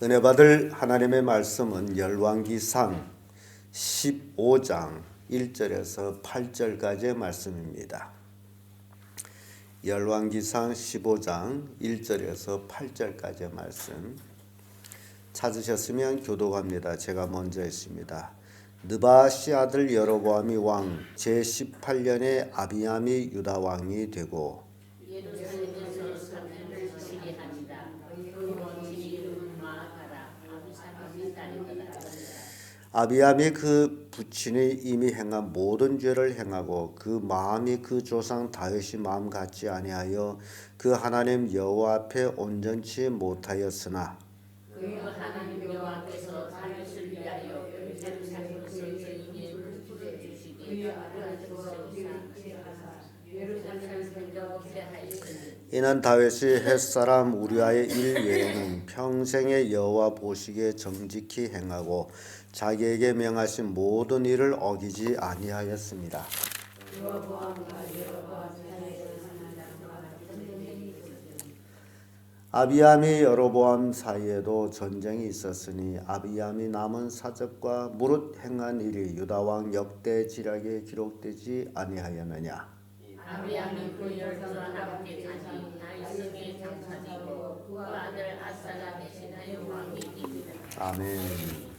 은혜 받을 하나님의 말씀은 열왕기상 15장 1절에서 8절까지의 말씀입니다. 열왕기상 15장 1절에서 8절까지의 말씀 찾으셨으면 교독합니다. 제가 먼저 했습니다. 느바시 아들 여로보암이 왕 제18년에 아비암이 유다 왕이 되고 아비암이 그 부친이 이미 행한 모든 죄를 행하고 그 마음이 그 조상 다윗의 마음 같지 아니하여 그 하나님 여호와 앞에 온전치 못하였으나 그 하나님 여호와께서 다윗을 위하여 예루살렘에서 죄인의 물풀을 주시기 예루살렘에서 기대하였으니 이는 다윗이 햇사람 우리아의 일 외에는 평생에 여호와 보시기에 정직히 행하고 자기에게 명하신 모든 일을 어기지 아니하였습니다. 아비암이 여로보암 사이에도 전쟁이 있었으니 아비암이 남은 사적과 무릇 행한 일이 유다왕 역대 지략에 기록되지 아니하였느냐. 아비암이 그 열조와 함께 자니 다윗에게 장사되고 그 아들 아사가 대신하여 왕이 되니라. 아멘.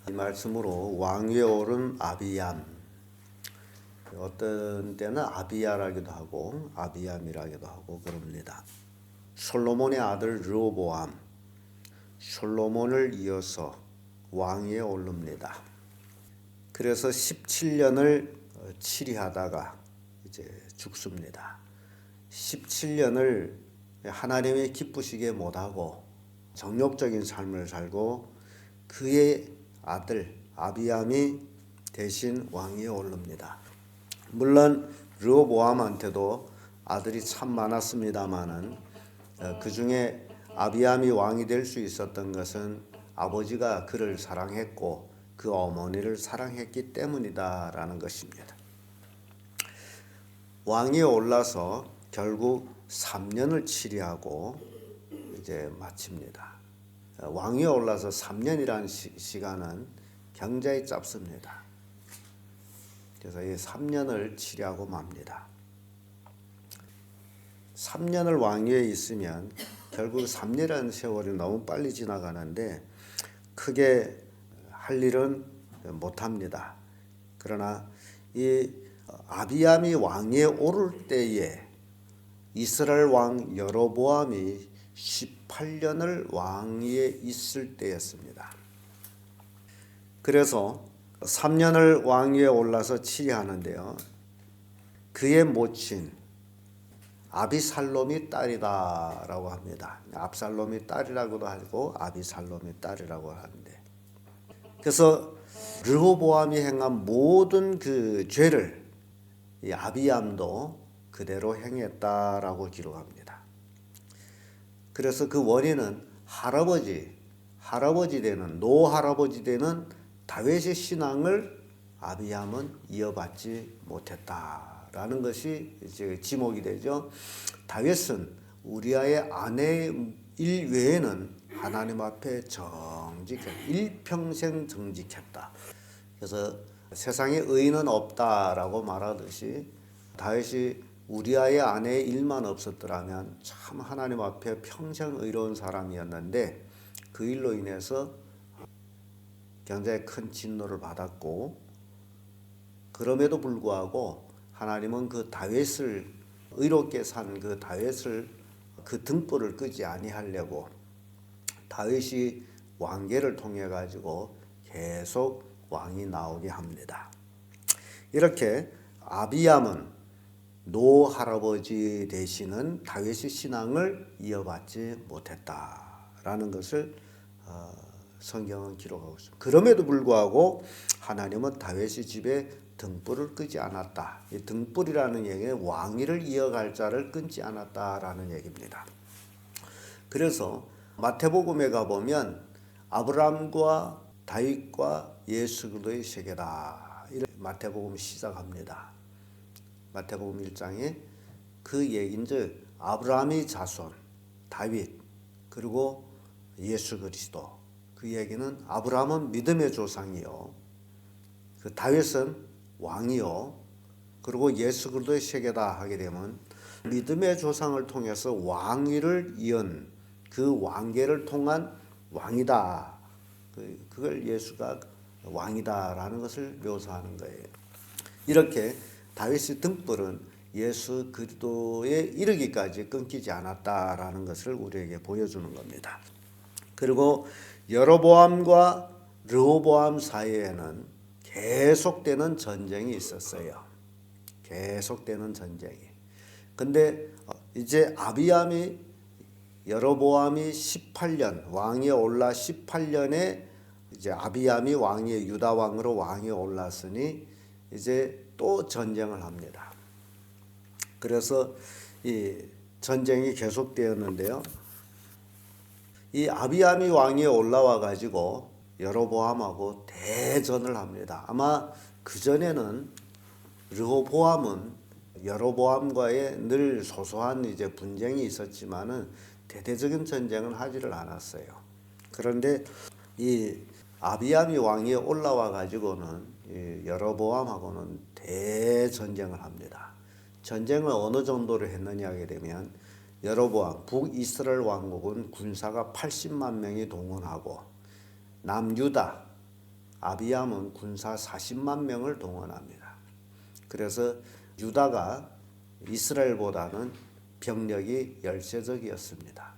이 말씀으로 왕위에 오른 아비암, 어떤 때는 아비야라기도 하고 아비암이라기도 하고 그럽니다. 솔로몬의 아들 르호보암, 솔로몬을 이어서 왕위에 오릅니다. 그래서 17년을 치리하다가 이제 죽습니다. 17년을 하나님의 기쁘시게 못하고 정욕적인 삶을 살고 그의 아들 아비암이 대신 왕위에 오릅니다. 물론 르호보암한테도 아들이 참 많았습니다마는 그 중에 아비암이 왕이 될 수 있었던 것은 아버지가 그를 사랑했고 그 어머니를 사랑했기 때문이다라는 것입니다. 왕위에 올라서 결국 3년을 치리하고 이제 마칩니다. 왕위에 올라서 3년이라는 시간은 굉장히 짧습니다. 그래서 이 3년을 치리하고 맙니다. 3년을 왕위에 있으면 결국 3년이라는 세월이 너무 빨리 지나가는데 크게 할 일은 못합니다. 그러나 이 아비암이 왕위에 오를 때에 이스라엘 왕 여로보암이 18년을 왕위에 있을 때였습니다. 그래서 3년을 왕위에 올라서 치리하는데요. 그의 모친 아비살롬이 딸이다라고 합니다. 압살롬이 딸이라고도 하고 아비살롬이 딸이라고 하는데, 그래서 르호보암이 행한 모든 그 죄를 이 아비암도 그대로 행했다라고 기록합니다. 그래서 그 원인은 할아버지 되는 노할아버지 되는 다윗의 신앙을 아비암은 이어받지 못했다라는 것이 이제 지목이 되죠. 다윗은 우리아의 아내의 일 외에는 하나님 앞에 일평생 정직했다. 그래서 세상에 의인은 없다라고 말하듯이 다윗이 우리아의 아내의 일만 없었더라면 참 하나님 앞에 평생 의로운 사람이었는데 그 일로 인해서 굉장히 큰 진노를 받았고, 그럼에도 불구하고 하나님은 그 다윗을 의롭게 산 그 다윗을 그 등불을 끄지 아니하려고 다윗이 왕계를 통해 가지고 계속 왕이 나오게 합니다. 이렇게 아비암은 노할아버지 되시는 다윗의 신앙을 이어받지 못했다라는 것을 성경은 기록하고 있습니다. 그럼에도 불구하고 하나님은 다윗의 집에 등불을 끄지 않았다. 이 등불이라는 얘기는 왕위를 이어갈 자를 끊지 않았다라는 얘기입니다. 그래서 마태복음에 가보면 아브라함과 다윗과 예수 그리스도의 세계다. 이렇게 마태복음이 시작합니다. 마태복음 1장에 그 얘기인즉 아브라함의 자손 다윗, 그리고 예수 그리스도. 그 얘기는 아브라함은 믿음의 조상이요, 그 다윗은 왕이요, 그리고 예수 그리스도의 세계다 하게 되면 믿음의 조상을 통해서 왕위를 이은 그 왕계를 통한 왕이다. 그걸 예수가 왕이다라는 것을 묘사하는 거예요. 이렇게 다윗의 등불은 예수 그리스도에 이르기까지 끊기지 않았다라는 것을 우리에게 보여주는 겁니다. 그리고 여로보암과 르호보암 사이에는 계속되는 전쟁이 있었어요. 계속되는 전쟁이. 근데 이제 아비암이 여로보암이 18년 왕위에 올라 18년에 이제 아비암이 왕위에 유다 왕으로 왕위에 올랐으니 이제 또 전쟁을 합니다. 그래서 이 전쟁이 계속되었는데요. 이 아비암이 왕위에 올라와 가지고 여로보암하고 대전을 합니다. 아마 그 전에는 르호보암은 여로보암과의 늘 소소한 이제 분쟁이 있었지만은 대대적인 전쟁은 하지를 않았어요. 그런데 이 아비암이 왕위에 올라와 가지고는 이 여로보암하고는 대전쟁을 합니다. 전쟁을 어느 정도로 했느냐 하게 되면 여로보암 북이스라엘 왕국은 군사가 80만 명이 동원하고 남유다 아비암은 군사 40만 명을 동원합니다. 그래서 유다가 이스라엘보다는 병력이 열세적이었습니다.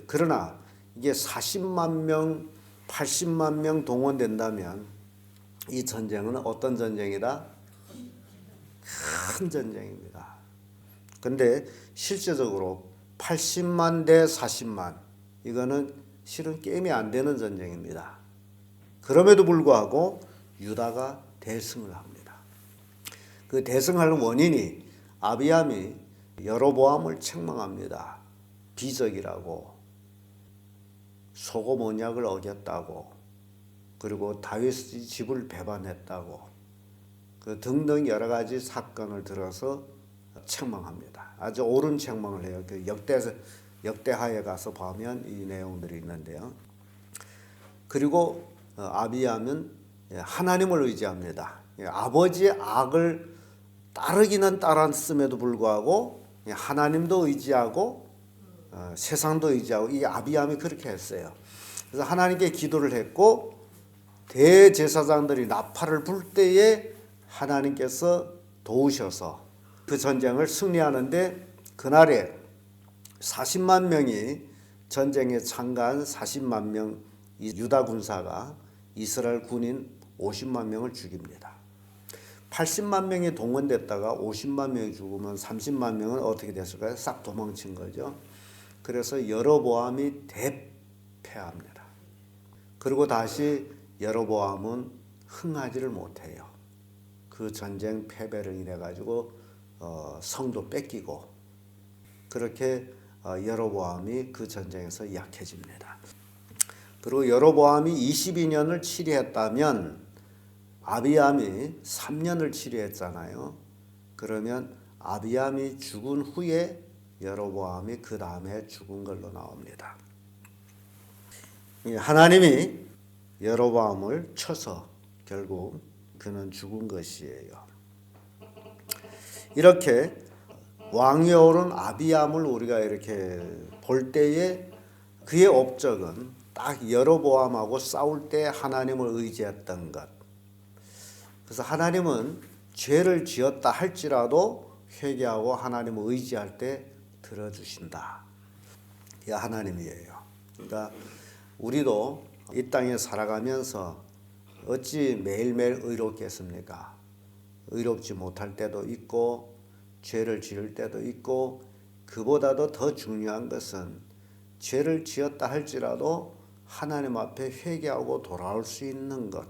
그러나 이게 40만 명, 80만 명 동원된다면 이 전쟁은 어떤 전쟁이다? 큰 전쟁입니다. 근데 실제적으로 80만 대 40만, 이거는 실은 게임이 안 되는 전쟁입니다. 그럼에도 불구하고 유다가 대승을 합니다. 그 대승하는 원인이 아비암이 여로보암을 책망합니다. 비적이라고, 소금 언약을 어겼다고, 그리고 다윗의 집을 배반했다고, 그 등등 여러 가지 사건을 들어서 책망합니다. 아주 옳은 책망을 해요. 그 역대하에 가서 보면 이 내용들이 있는데요. 그리고 아비암은 하나님을 의지합니다. 아버지의 악을 따르기는 따랐음에도 불구하고 하나님도 의지하고 세상도 의지하고, 이 아비암이 그렇게 했어요. 그래서 하나님께 기도를 했고 대제사장들이 나팔을 불 때에 하나님께서 도우셔서 그 전쟁을 승리하는데, 그날에 40만 명이 전쟁에 참가한 40만 명 유다 군사가 이스라엘 군인 50만 명을 죽입니다. 80만 명이 동원됐다가 50만 명이 죽으면 30만 명은 어떻게 됐을까요? 싹 도망친 거죠. 그래서 여로보암이 대패합니다. 그리고 다시 여로보암은 흥하지를 못해요. 그 전쟁 패배를 인해 가지고 성도 뺏기고, 그렇게 여로보암이 그 전쟁에서 약해집니다. 그리고 여로보암이 22년을 치리했다면 아비암이 3년을 치리했잖아요. 그러면 아비암이 죽은 후에 여로보암이 그 다음에 죽은 걸로 나옵니다. 하나님이 여로보암을 쳐서 결국 그는 죽은 것이에요. 이렇게 왕위에 오른 아비암을 우리가 이렇게 볼 때에 그의 업적은 딱 여로보암하고 싸울 때 하나님을 의지했던 것. 그래서 하나님은 죄를 지었다 할지라도 회개하고 하나님을 의지할 때 들어주신다. 이게 하나님이에요. 그러니까 우리도 이 땅에 살아가면서 어찌 매일매일 의롭겠습니까? 의롭지 못할 때도 있고 죄를 지을 때도 있고, 그보다도 더 중요한 것은 죄를 지었다 할지라도 하나님 앞에 회개하고 돌아올 수 있는 것.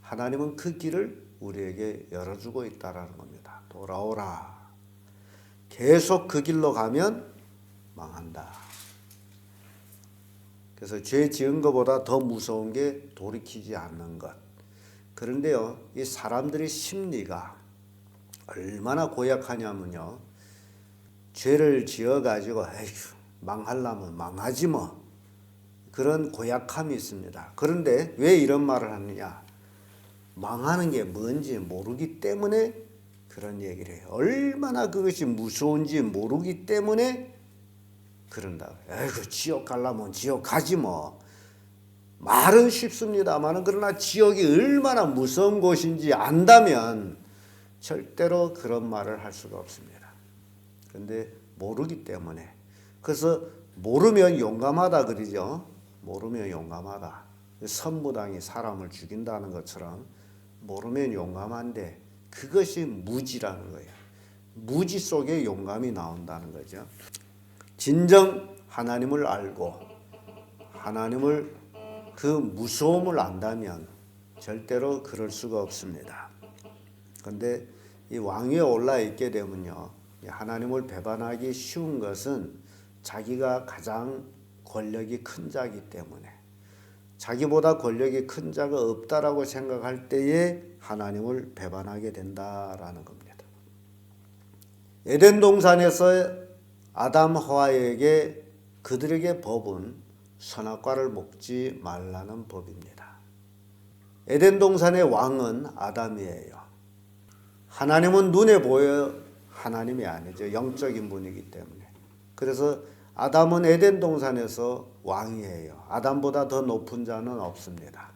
하나님은 그 길을 우리에게 열어주고 있다라는 겁니다. 돌아오라. 계속 그 길로 가면 망한다. 그래서 죄 지은 것보다 더 무서운 게 돌이키지 않는 것. 그런데요, 이 사람들의 심리가 얼마나 고약하냐면요, 죄를 지어가지고 에휴, 망하려면 망하지 뭐, 그런 고약함이 있습니다. 그런데 왜 이런 말을 하느냐? 망하는 게 뭔지 모르기 때문에 그런 얘기를 해요. 얼마나 그것이 무서운지 모르기 때문에 그런다. 에이그 지옥 가려면 지옥 가지 뭐. 말은 쉽습니다만 그러나 지옥이 얼마나 무서운 곳인지 안다면 절대로 그런 말을 할 수가 없습니다. 그런데 모르기 때문에. 그래서 모르면 용감하다 그러죠. 모르면 용감하다. 선무당이 사람을 죽인다는 것처럼 모르면 용감한데 그것이 무지라는 거예요. 무지 속에 용감이 나온다는 거죠. 진정 하나님을 알고 하나님을 그 무서움을 안다면 절대로 그럴 수가 없습니다. 그런데 이 왕위에 올라 있게 되면요, 하나님을 배반하기 쉬운 것은 자기가 가장 권력이 큰 자이기 때문에 자기보다 권력이 큰 자가 없다라고 생각할 때에 하나님을 배반하게 된다라는 겁니다. 에덴 동산에서 아담 하와에게 그들에게 법은 선악과를 먹지 말라는 법입니다. 에덴 동산의 왕은 아담이에요. 하나님은 눈에 보여 하나님이 아니죠. 영적인 분이기 때문에. 그래서 아담은 에덴 동산에서 왕이에요. 아담보다 더 높은 자는 없습니다.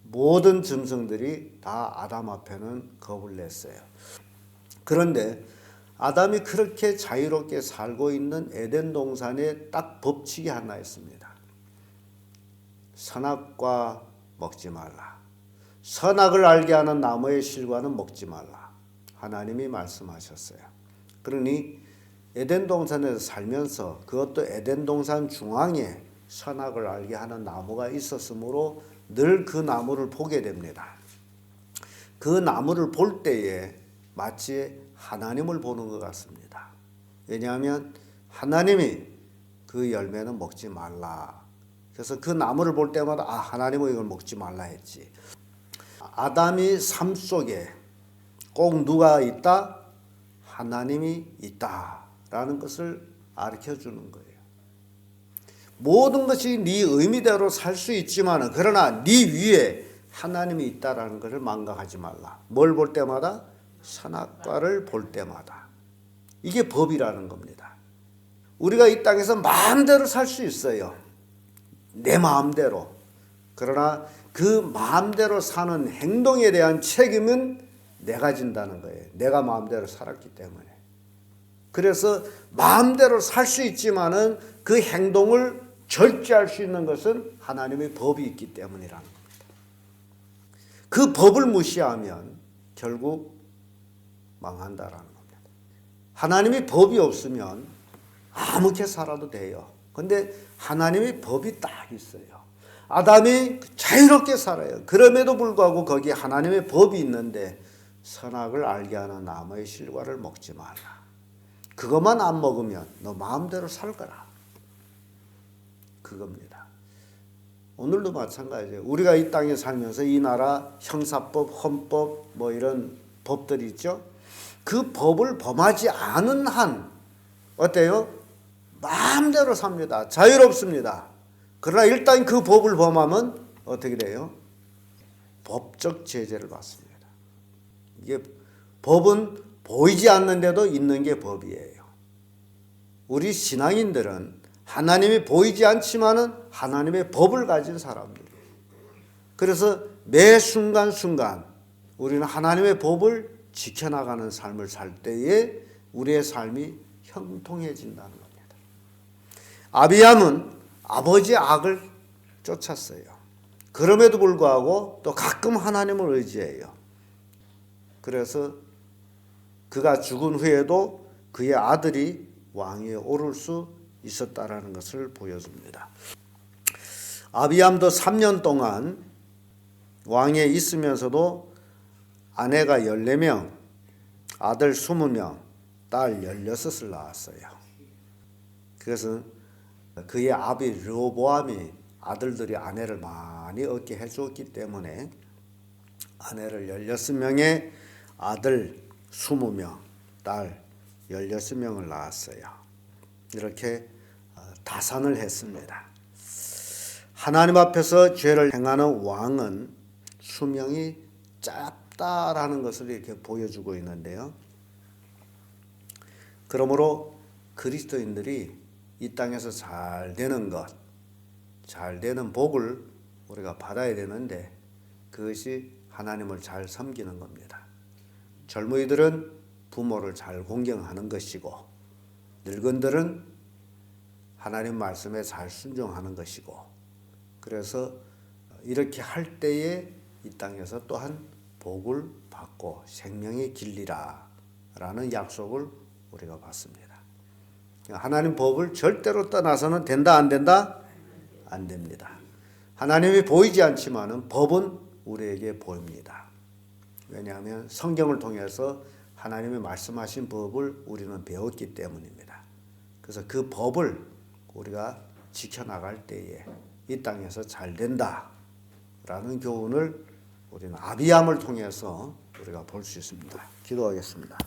모든 짐승들이 다 아담 앞에는 겁을 냈어요. 그런데 아담이 그렇게 자유롭게 살고 있는 에덴 동산에 딱 법칙이 하나 있습니다. 선악과 먹지 말라. 선악을 알게 하는 나무의 실과는 먹지 말라. 하나님이 말씀하셨어요. 그러니 에덴 동산에서 살면서 그것도 에덴 동산 중앙에 선악을 알게 하는 나무가 있었으므로 늘 그 나무를 보게 됩니다. 그 나무를 볼 때에 마치 하나님을 보는 것 같습니다. 왜냐하면 하나님이 그 열매는 먹지 말라. 그래서 그 나무를 볼 때마다 하나님은 이걸 먹지 말라 했지. 아담이 삶 속에 꼭 누가 있다? 하나님이 있다라는 것을 가르쳐주는 거예요. 모든 것이 네 의미대로 살 수 있지만 그러나 네 위에 하나님이 있다라는 것을 망각하지 말라. 뭘 볼 때마다? 선악과를 볼 때마다. 이게 법이라는 겁니다. 우리가 이 땅에서 마음대로 살 수 있어요. 내 마음대로. 그러나 그 마음대로 사는 행동에 대한 책임은 내가 진다는 거예요. 내가 마음대로 살았기 때문에. 그래서 마음대로 살 수 있지만은 그 행동을 절제할 수 있는 것은 하나님의 법이 있기 때문이라는 겁니다. 그 법을 무시하면 결국 망한다라는 겁니다. 하나님의 법이 없으면 아무렇게 살아도 돼요. 근데 하나님의 법이 딱 있어요. 아담이 자유롭게 살아요. 그럼에도 불구하고 거기에 하나님의 법이 있는데 선악을 알게 하는 나무의 실과를 먹지 말라. 그것만 안 먹으면 너 마음대로 살 거라. 그겁니다. 오늘도 마찬가지예요. 우리가 이 땅에 살면서 이 나라 형사법, 헌법 뭐 이런 법들이 있죠. 그 법을 범하지 않은 한 어때요? 마음대로 삽니다. 자유롭습니다. 그러나 일단 그 법을 범하면 어떻게 돼요? 법적 제재를 받습니다. 이게 법은 보이지 않는데도 있는 게 법이에요. 우리 신앙인들은 하나님이 보이지 않지만은 하나님의 법을 가진 사람들이에요. 그래서 매 순간순간 우리는 하나님의 법을 지켜나가는 삶을 살 때에 우리의 삶이 형통해진다는 겁니다. 아비암은 아버지의 악을 쫓았어요. 그럼에도 불구하고 또 가끔 하나님을 의지해요. 그래서 그가 죽은 후에도 그의 아들이 왕위에 오를 수 있었다라는 것을 보여줍니다. 아비암도 3년 동안 왕위에 있으면서도 아내가 14명, 아들 20명, 딸 16을 낳았어요. 그래서 그의 아비 르호보암이 아들들이 아내를 많이 얻게 해주었기 때문에 아내를 16명의 아들 20명, 딸 16명을 낳았어요. 이렇게 다산을 했습니다. 하나님 앞에서 죄를 행하는 왕은 수명이 짧다라는 것을 이렇게 보여주고 있는데요. 그러므로 그리스도인들이 이 땅에서 잘 되는 것, 잘 되는 복을 우리가 받아야 되는데 그것이 하나님을 잘 섬기는 겁니다. 젊은이들은 부모를 잘 공경하는 것이고 늙은들은 하나님 말씀에 잘 순종하는 것이고 그래서 이렇게 할 때에 이 땅에서 또한 복을 받고 생명의 길리라 라는 약속을 우리가 받습니다. 하나님 법을 절대로 떠나서는 된다 안 된다? 안 됩니다. 하나님이 보이지 않지만은 법은 우리에게 보입니다. 왜냐하면 성경을 통해서 하나님이 말씀하신 법을 우리는 배웠기 때문입니다. 그래서 그 법을 우리가 지켜나갈 때에 이 땅에서 잘 된다라는 교훈을 우리는 아비함을 통해서 우리가 볼 수 있습니다. 기도하겠습니다.